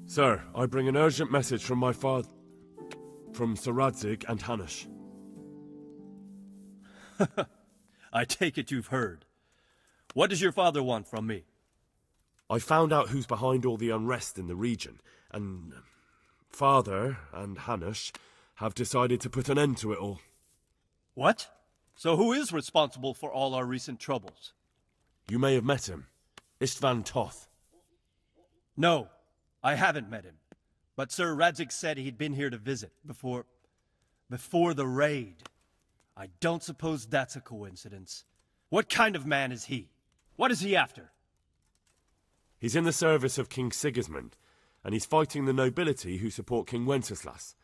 Sir, I bring an urgent message from my father... from Sir Radzig and Hanush. I take it you've heard. What does your father want from me? I found out who's behind all the unrest in the region, and... Father and Hanush have decided to put an end to it all. What? So who is responsible for all our recent troubles? You may have met him. Istvan Toth. No, I haven't met him. But Sir Radzig said he'd been here to visit before the raid. I don't suppose that's a coincidence. What kind of man is he? What is he after? He's in the service of King Sigismund, and he's fighting the nobility who support King Wenceslas.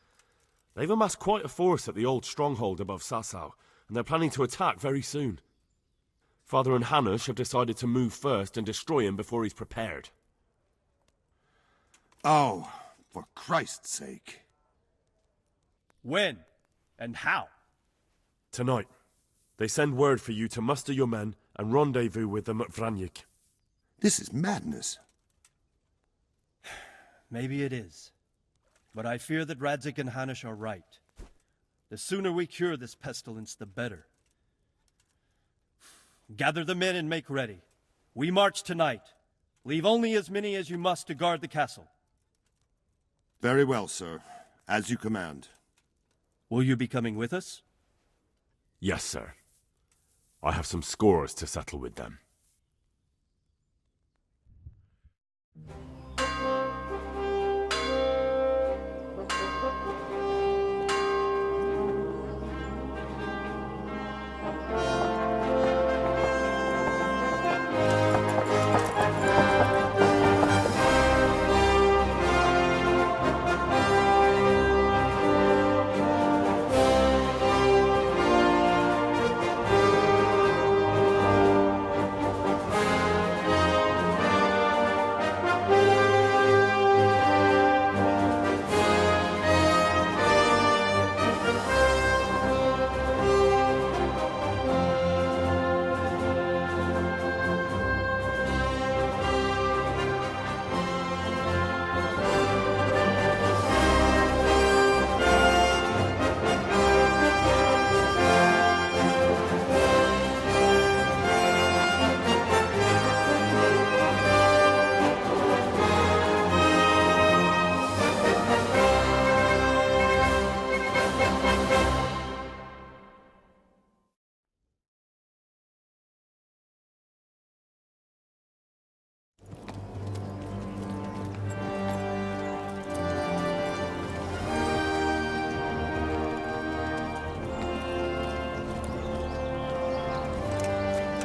They've amassed quite a force at the old stronghold above Sasau, and they're planning to attack very soon. Father and Hanush have decided to move first and destroy him before he's prepared. Oh, for Christ's sake. When? And how? Tonight. They send word for you to muster your men and rendezvous with them at Vranik. This is madness. Maybe it is. But I fear that Radzig and Hanush are right. The sooner we cure this pestilence, the better. Gather the men and make ready. We march tonight. Leave only as many as you must to guard the castle. Very well, sir. As you command. Will you be coming with us? Yes, sir. I have some scores to settle with them.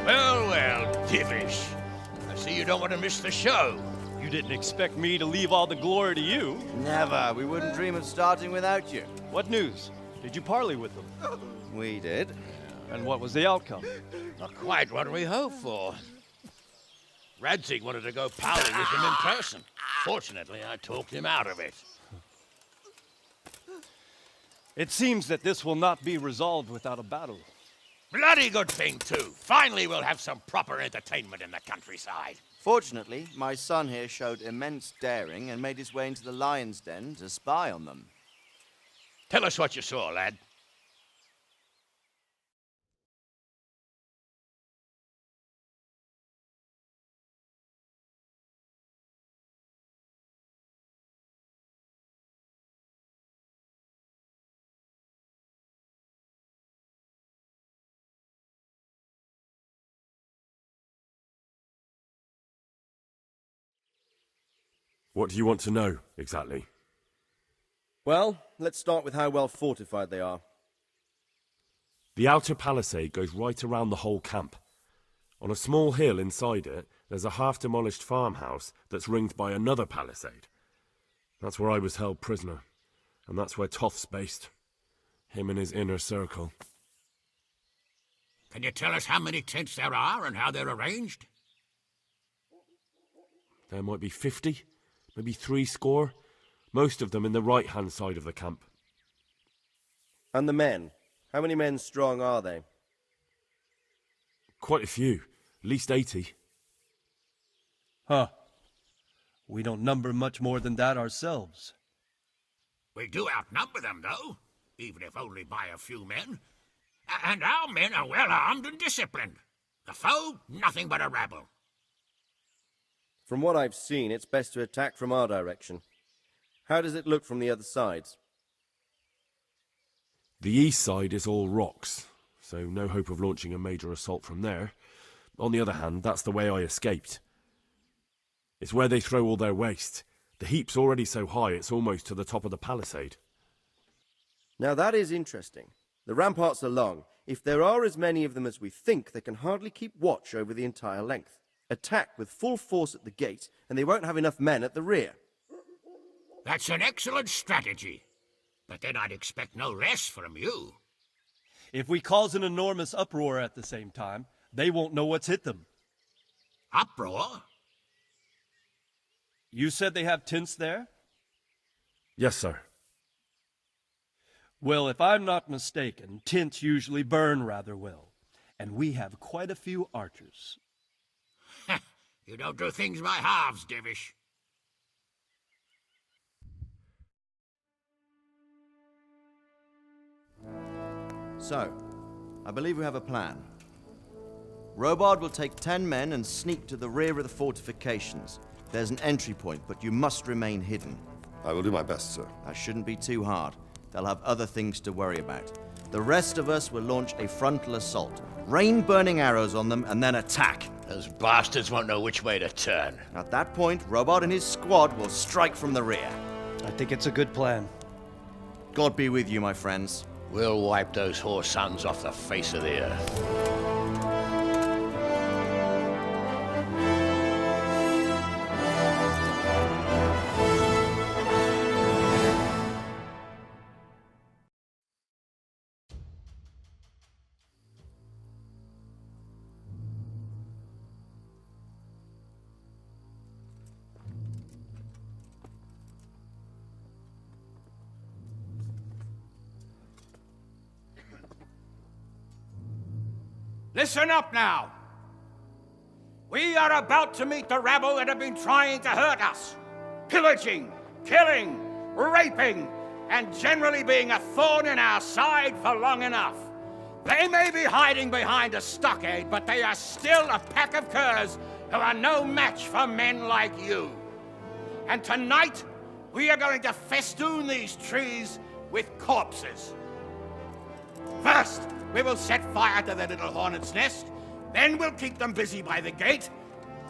Well, Divish. I see you don't want to miss the show. You didn't expect me to leave all the glory to you. Never. We wouldn't dream of starting without you. What news? Did you parley with them? We did. And what was the outcome? Not quite what we hoped for. Radzig wanted to go parley with him in person. Fortunately, I talked him out of it. It seems that this will not be resolved without a battle. Bloody good thing, too. Finally, we'll have some proper entertainment in the countryside. Fortunately, my son here showed immense daring and made his way into the lion's den to spy on them. Tell us what you saw, lad. What do you want to know, exactly? Well, let's start with how well fortified they are. The outer palisade goes right around the whole camp. On a small hill inside it, there's a half-demolished farmhouse that's ringed by another palisade. That's where I was held prisoner, and that's where Toth's based. Him and his inner circle. Can you tell us how many tents there are and how they're arranged? There might be 50, maybe 60, most of them in the right-hand side of the camp. And the men? How many men strong are they? Quite a few, at least 80. Huh. We don't number much more than that ourselves. We do outnumber them, though, even if only by a few men. And our men are well armed and disciplined. The foe, nothing but a rabble. From what I've seen, it's best to attack from our direction. How does it look from the other sides? The east side is all rocks, so no hope of launching a major assault from there. On the other hand, that's the way I escaped. It's where they throw all their waste. The heap's already so high it's almost to the top of the palisade. Now that is interesting. The ramparts are long. If there are as many of them as we think, they can hardly keep watch over the entire length. Attack with full force at the gate, and they won't have enough men at the rear. That's an excellent strategy. But then I'd expect no less from you. If we cause an enormous uproar at the same time, they won't know what's hit them. Uproar? You said they have tents there? Yes, sir. Well, if I'm not mistaken, tents usually burn rather well. And we have quite a few archers. You don't do things by halves, Divish. So, I believe we have a plan. Robard will take 10 men and sneak to the rear of the fortifications. There's an entry point, but you must remain hidden. I will do my best, sir. That shouldn't be too hard. They'll have other things to worry about. The rest of us will launch a frontal assault. Rain burning arrows on them and then attack. Those bastards won't know which way to turn. At that point, Robard and his squad will strike from the rear. I think it's a good plan. God be with you, my friends. We'll wipe those whore sons off the face of the earth. Listen up now. We are about to meet the rabble that have been trying to hurt us. Pillaging, killing, raping, and generally being a thorn in our side for long enough. They may be hiding behind a stockade, but they are still a pack of curs who are no match for men like you. And tonight, we are going to festoon these trees with corpses. First, we will set fire to their little hornet's nest. Then we'll keep them busy by the gate.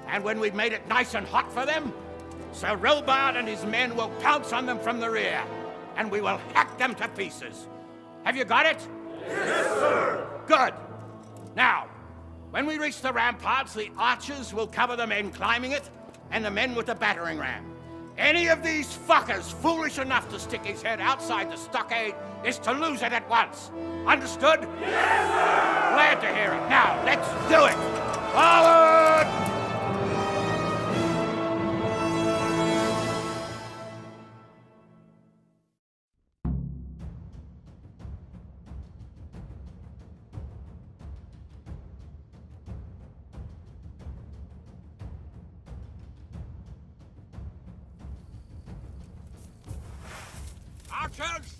And when we've made it nice and hot for them, Sir Robard and his men will pounce on them from the rear. And we will hack them to pieces. Have you got it? Yes, sir! Good. Now, when we reach the ramparts, the archers will cover the men climbing it, and the men with the battering ram. Any of these fuckers foolish enough to stick his head outside the stockade is to lose it at once. Understood? Yes, sir! Glad to hear it. Now, let's do it! Forward! Archers,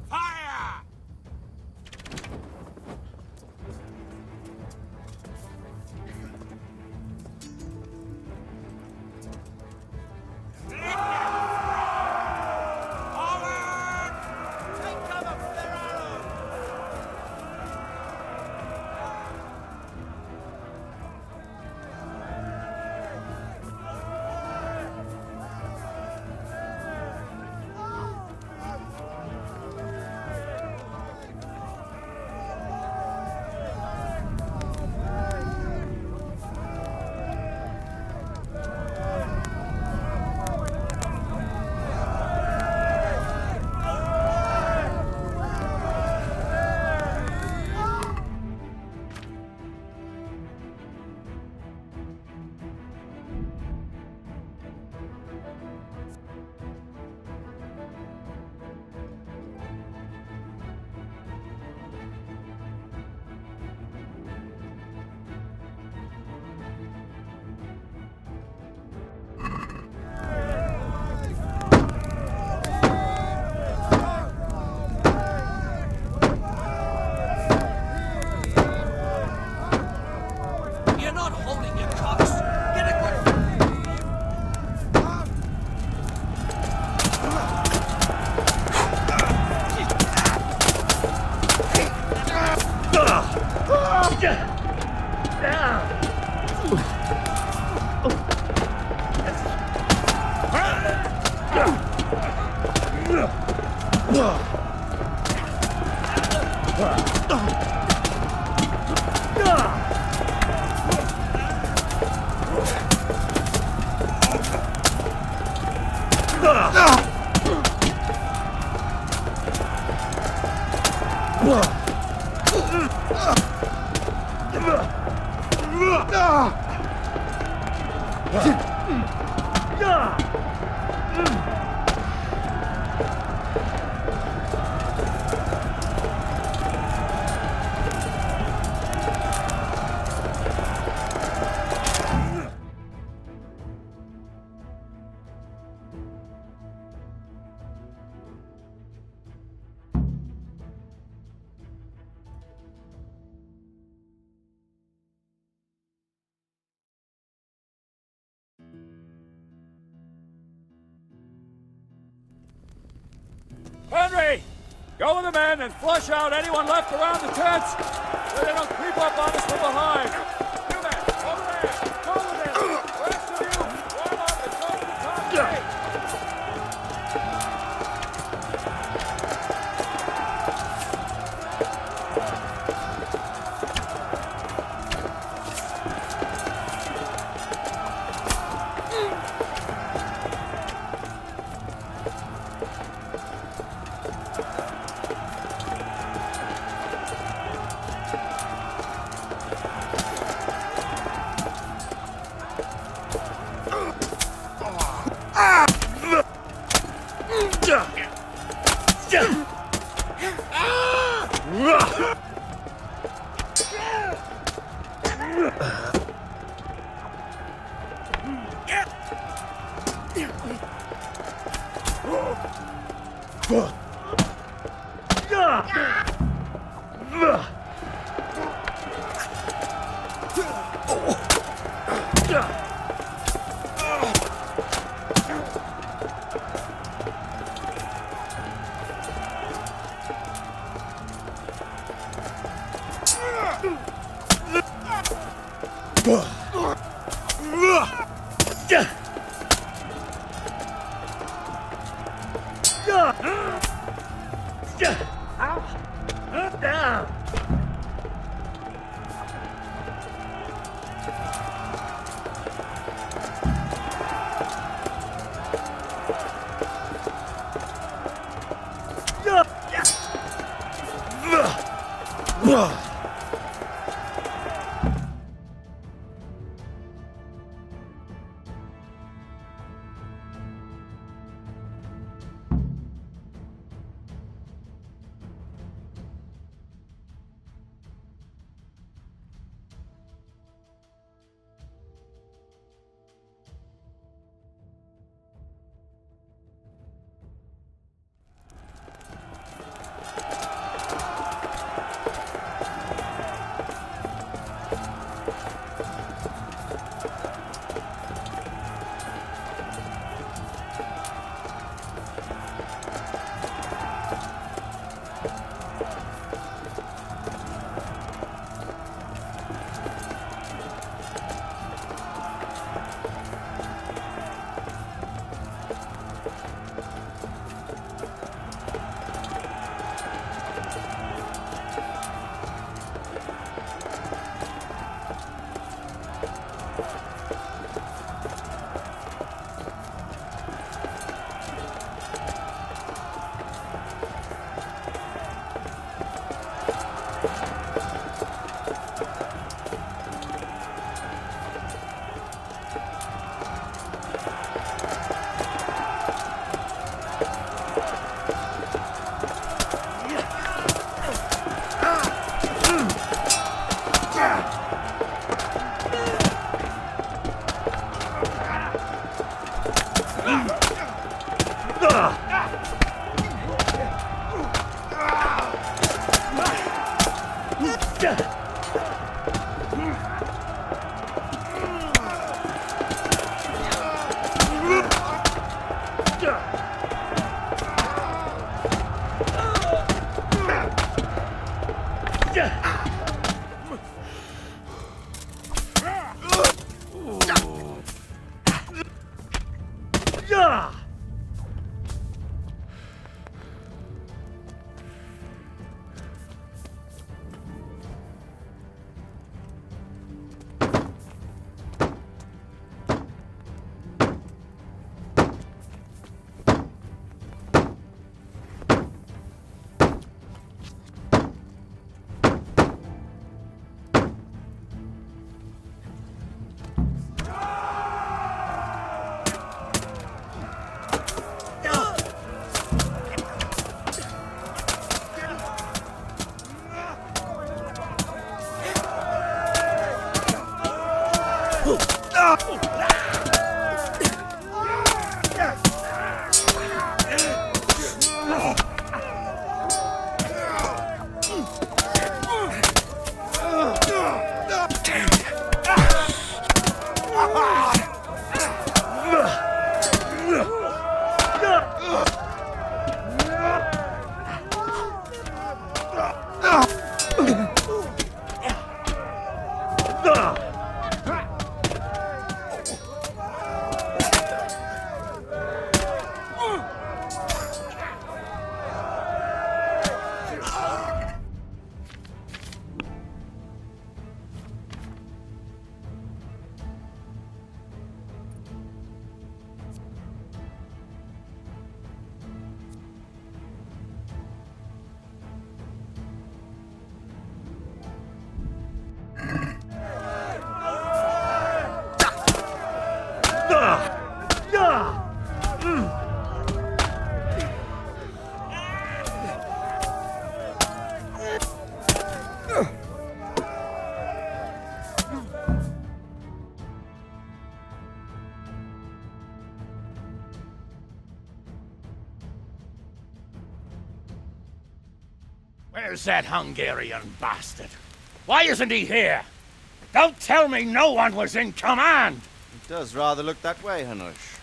fire! Forward! Take cover from their arrows! on holding, you cocks! Get a grip! Henry! Go with the men and flush out anyone left around the tents so they don't creep up on us from behind. You men, over there! Go with them! The rest of you, warm up and go to the top gate! Where's that Hungarian bastard? Why isn't he here? Don't tell me no one was in command! It does rather look that way, Hanush.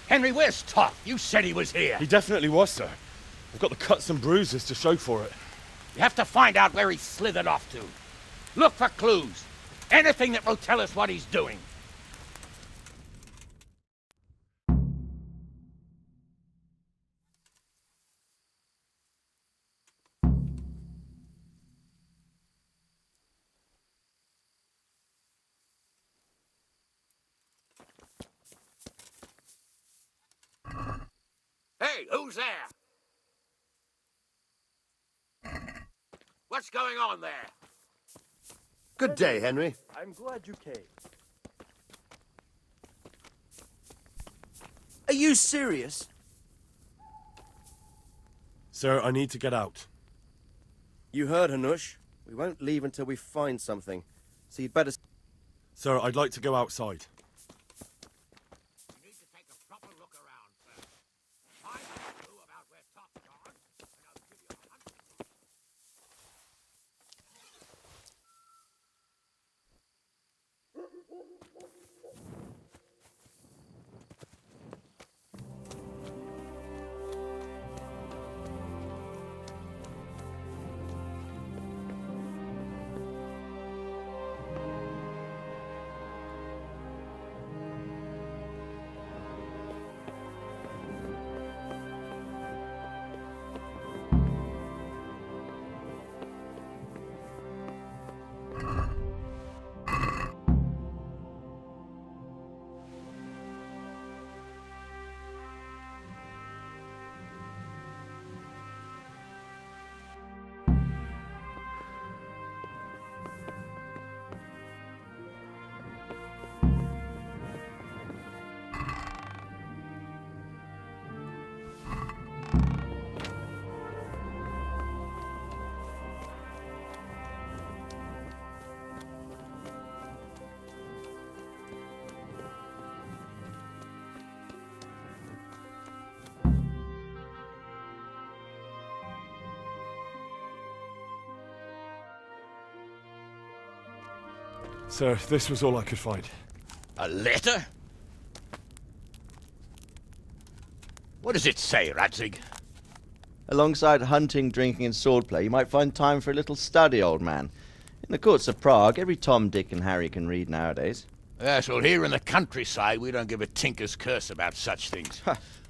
Henry, where's Toff? You said he was here. He definitely was, sir. I've got the cuts and bruises to show for it. You have to find out where he slithered off to. Look for clues. Anything that will tell us what he's doing. Hey, who's there? What's going on there? Good day, Henry. I'm glad you came. Are you serious? Sir, I need to get out. You heard, Hanush. We won't leave until we find something. So you'd better... Sir, I'd like to go outside. You need to take a proper look around first. Find out a clue about where Toff's gone, and I'll give you 100 points. Sir, this was all I could find. A letter? What does it say, Radzig? Alongside hunting, drinking, and swordplay, you might find time for a little study, old man. In the courts of Prague, every Tom, Dick, and Harry can read nowadays. Yes, well, here in the countryside, we don't give a tinker's curse about such things.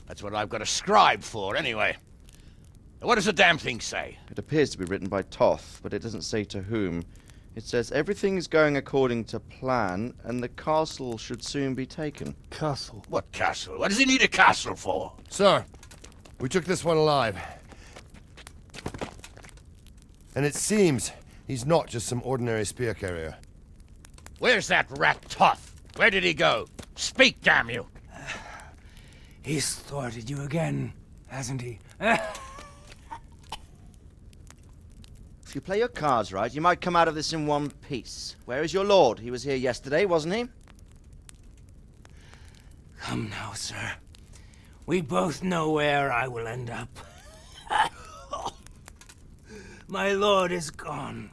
That's what I've got a scribe for, anyway. What does the damn thing say? It appears to be written by Toth, but it doesn't say to whom. It says everything is going according to plan, and the castle should soon be taken. Castle. What castle? What does he need a castle for? Sir, we took this one alive. And it seems he's not just some ordinary spear carrier. Where's that rat Toth? Where did he go? Speak, damn you! He's thwarted you again, hasn't he? If you play your cards right, you might come out of this in one piece. Where is your lord? He was here yesterday, wasn't he? Come now, sir. We both know where I will end up. My lord is gone.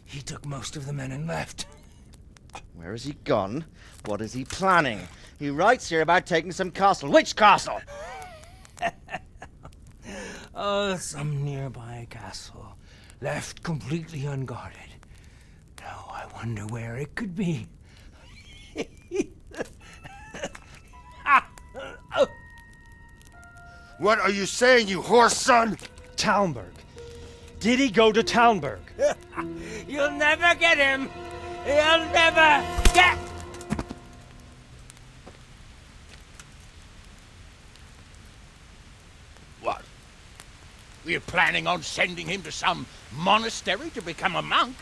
He took most of the men and left. Where has he gone? What is he planning? He writes here about taking some castle. Which castle? Oh, some nearby castle, left completely unguarded. Now I wonder where it could be. What are you saying, you horse son? Talmberg. Did he go to Talmberg? You'll never get him! You'll never get... What? We're planning on sending him to some monastery to become a monk?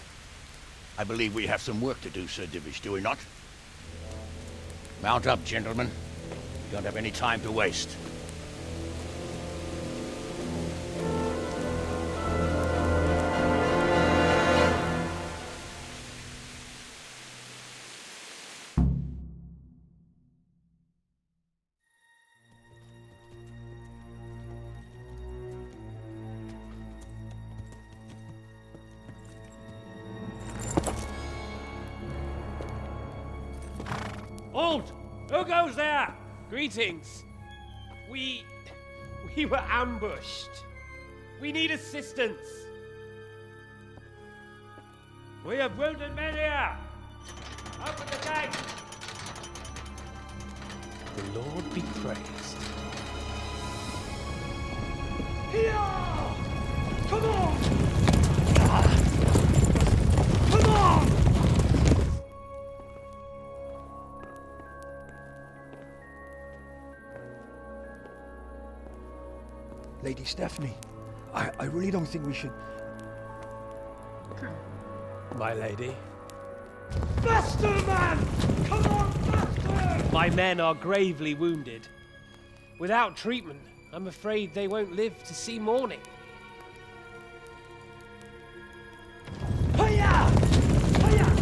I believe we have some work to do, Sir Divish, do we not? Mount up, gentlemen. We don't have any time to waste. Halt! Who goes there? Greetings. We were ambushed. We need assistance. We have wounded men here. Open the gate. The Lord be praised. Here! Come on! Come on! Lady Stephanie, I really don't think we should... My lady. Faster, man! Come on, faster! My men are gravely wounded. Without treatment, I'm afraid they won't live to see morning. Hiya! Hiya!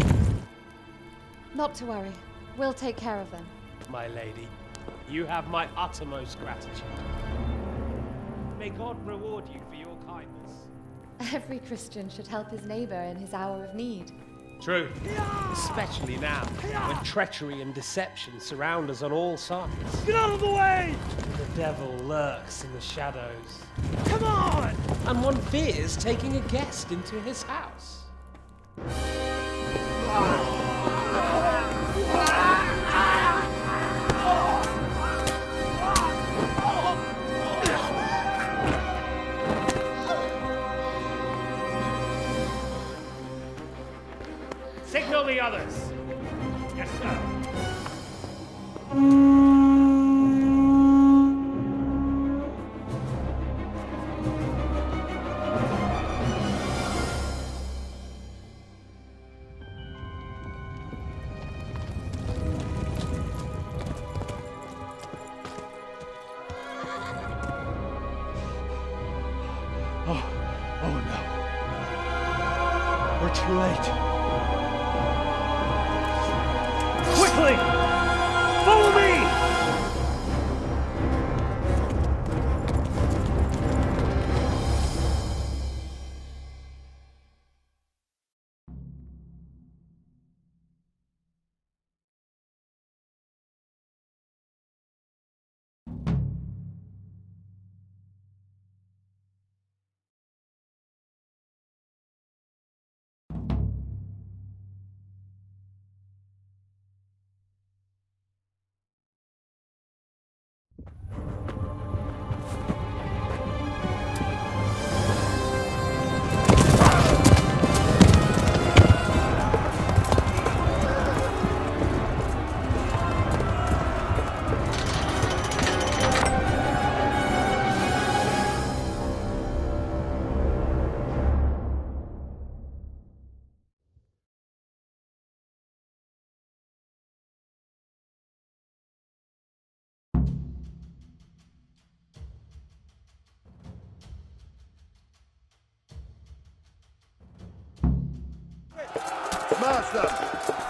Not to worry. We'll take care of them. My lady, you have my uttermost gratitude. May God reward you for your kindness. Every Christian should help his neighbor in his hour of need. True. Especially now, when treachery and deception surround us on all sides. Get out of the way! The devil lurks in the shadows. Come on! And one fears taking a guest into his house. Signal the others. Yes, sir. Oh no. We're too late. Quickly! Follow me! Master,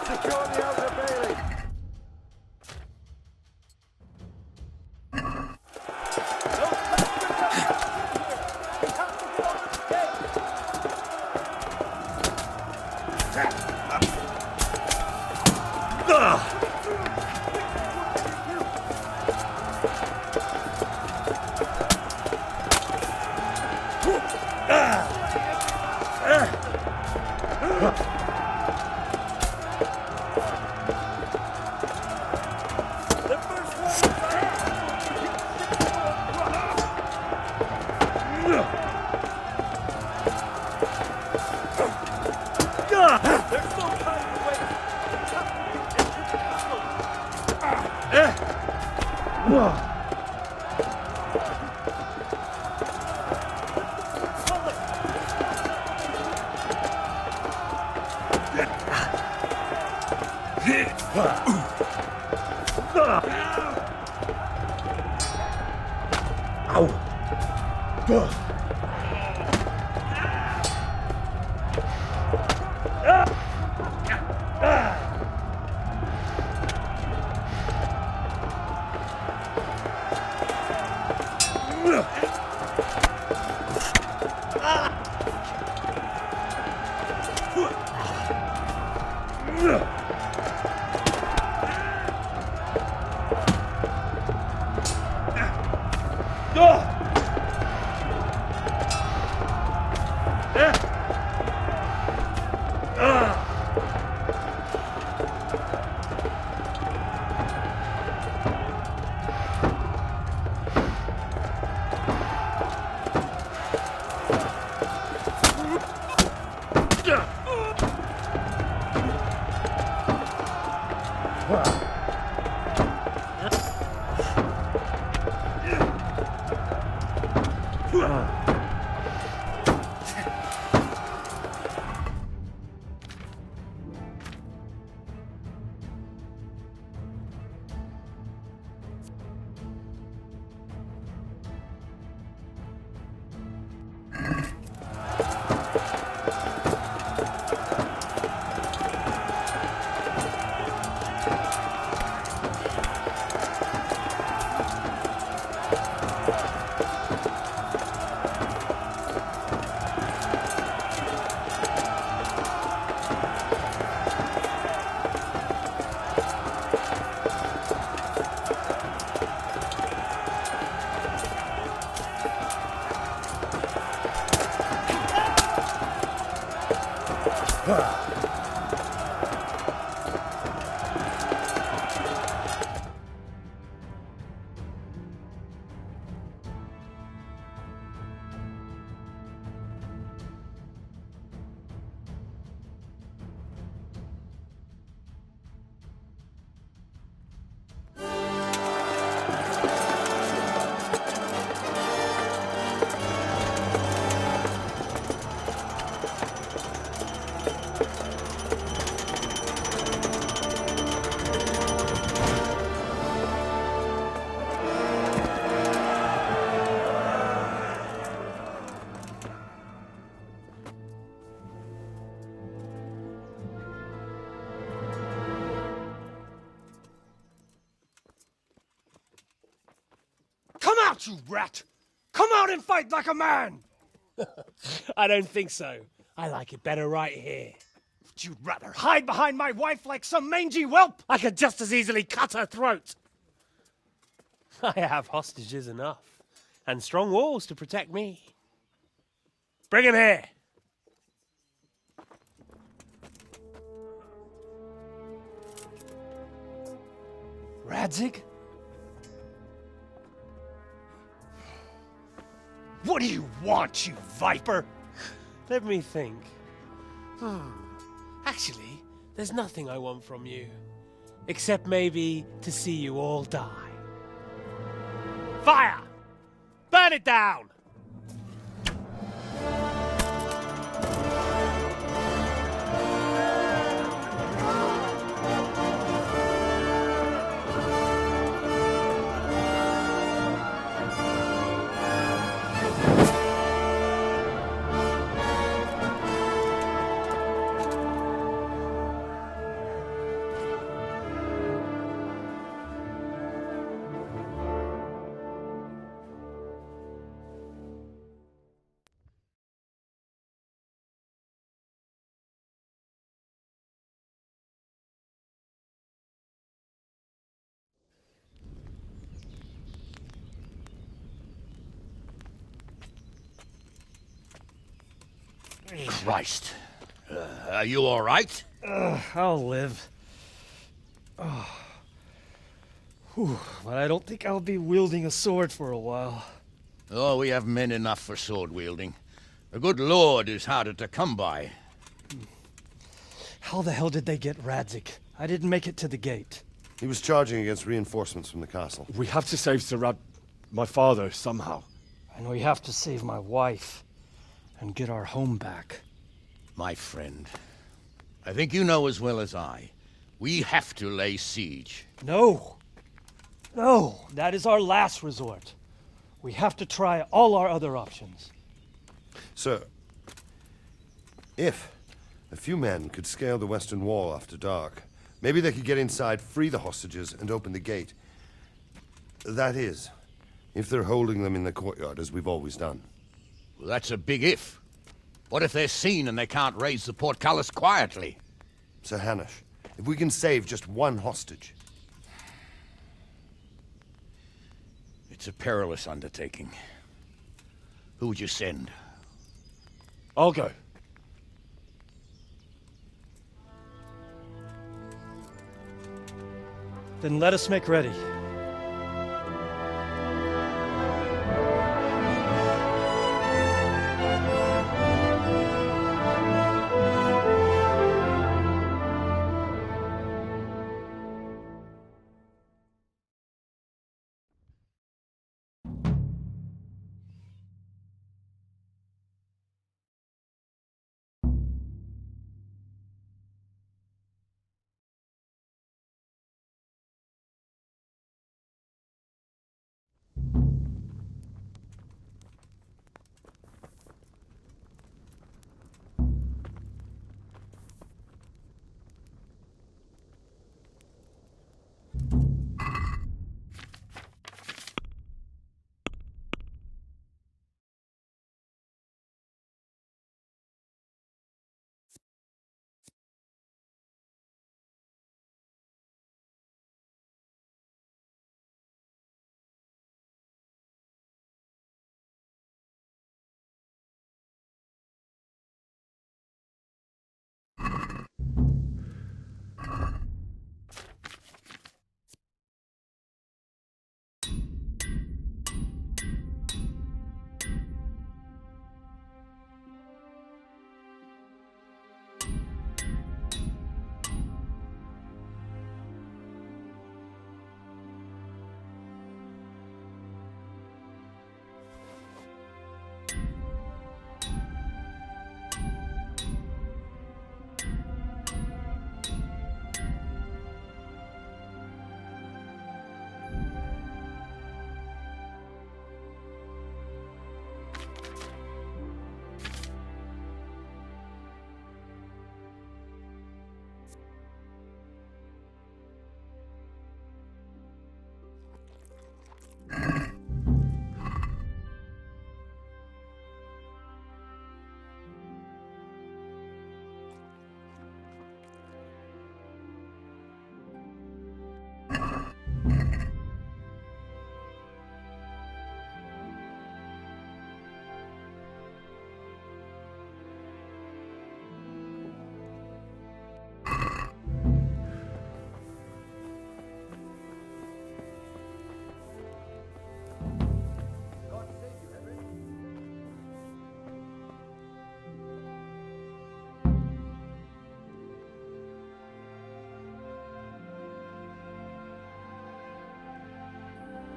secure the outer bailey. Come out, you rat! Come out and fight like a man! I don't think so. I like it better right here. Would you rather hide behind my wife like some mangy whelp? I could just as easily cut her throat. I have hostages enough, and strong walls to protect me. Bring him here. Radzig? What do you want, you viper? Let me think. Actually, there's nothing I want from you. Except maybe to see you all die. Fire! Burn it down! Christ. Are you all right? I'll live. Whew, but I don't think I'll be wielding a sword for a while. Oh, we have men enough for sword wielding. The good Lord is harder to come by. How the hell did they get Radzig? I didn't make it to the gate. He was charging against reinforcements from the castle. We have to save my father, somehow. And we have to save my wife and get our home back. My friend, I think you know as well as I. We have to lay siege. No. No, that is our last resort. We have to try all our other options. Sir, if a few men could scale the western wall after dark, maybe they could get inside, free the hostages, and open the gate. That is, if they're holding them in the courtyard, as we've always done. Well, that's a big if. What if they're seen and they can't raise the portcullis quietly? Sir Hanush, if we can save just one hostage... It's a perilous undertaking. Who would you send? I'll go. Then let us make ready.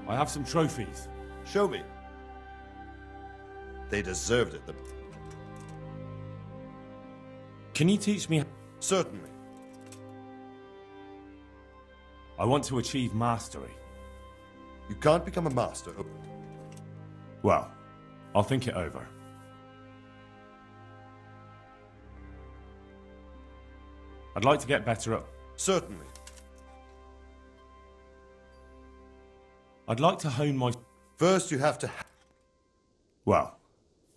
I have some trophies. Show me. They deserved it. Can you teach me? Certainly. I want to achieve mastery. You can't become a master. Well, I'll think it over. I'd like to get better at... Certainly. I'd like to hone my... First, you have to... Well,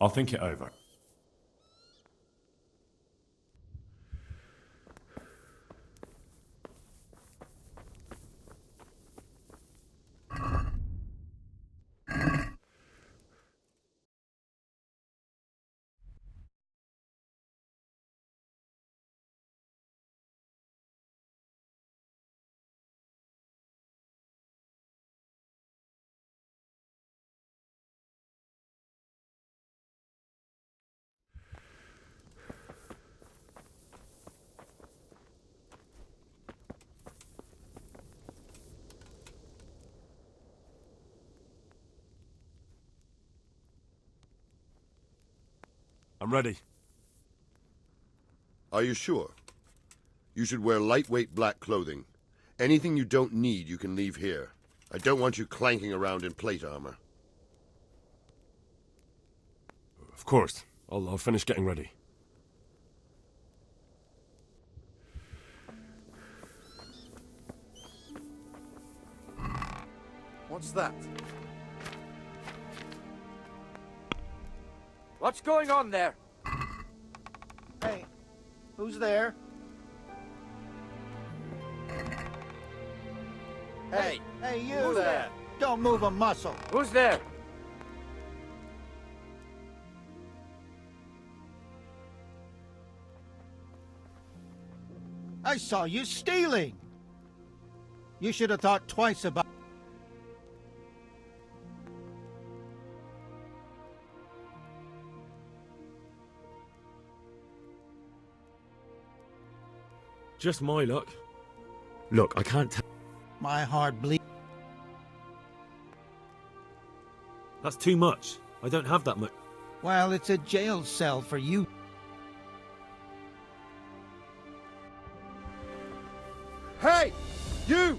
I'll think it over. I'm ready. Are you sure? You should wear lightweight black clothing. Anything you don't need, you can leave here. I don't want you clanking around in plate armor. Of course. I'll finish getting ready. What's that? What's going on there? Hey, who's there? Hey, Hey, you who's there? Don't move a muscle. Who's there? I saw you stealing. You should have thought twice about... Just my luck. Look, I can't tell. My heart bleeds. That's too much. I don't have that much. Well, it's a jail cell for you. Hey! You!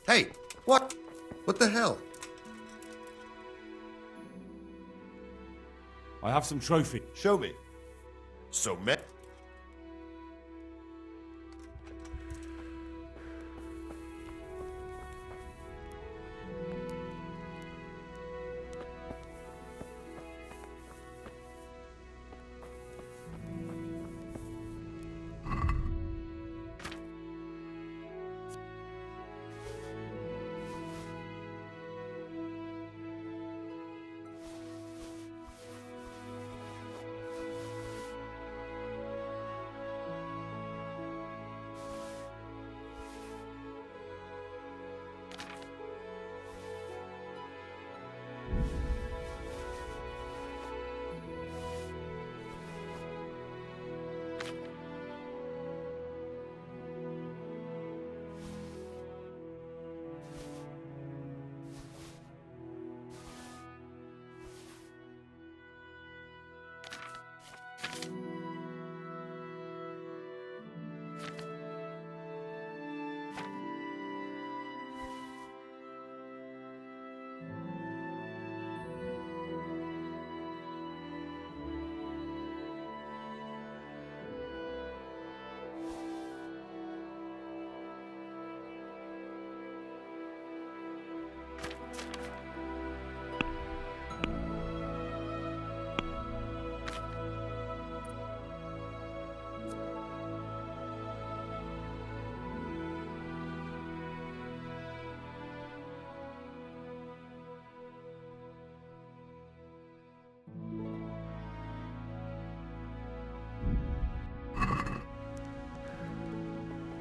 Hey, what? What the hell? I have some trophy. Show me. So,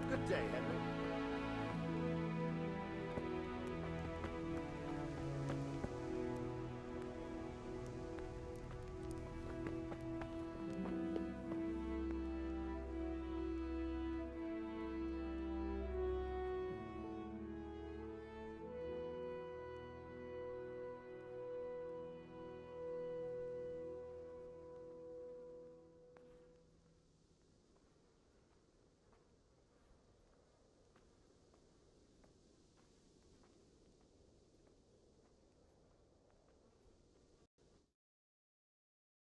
Good day, Henry.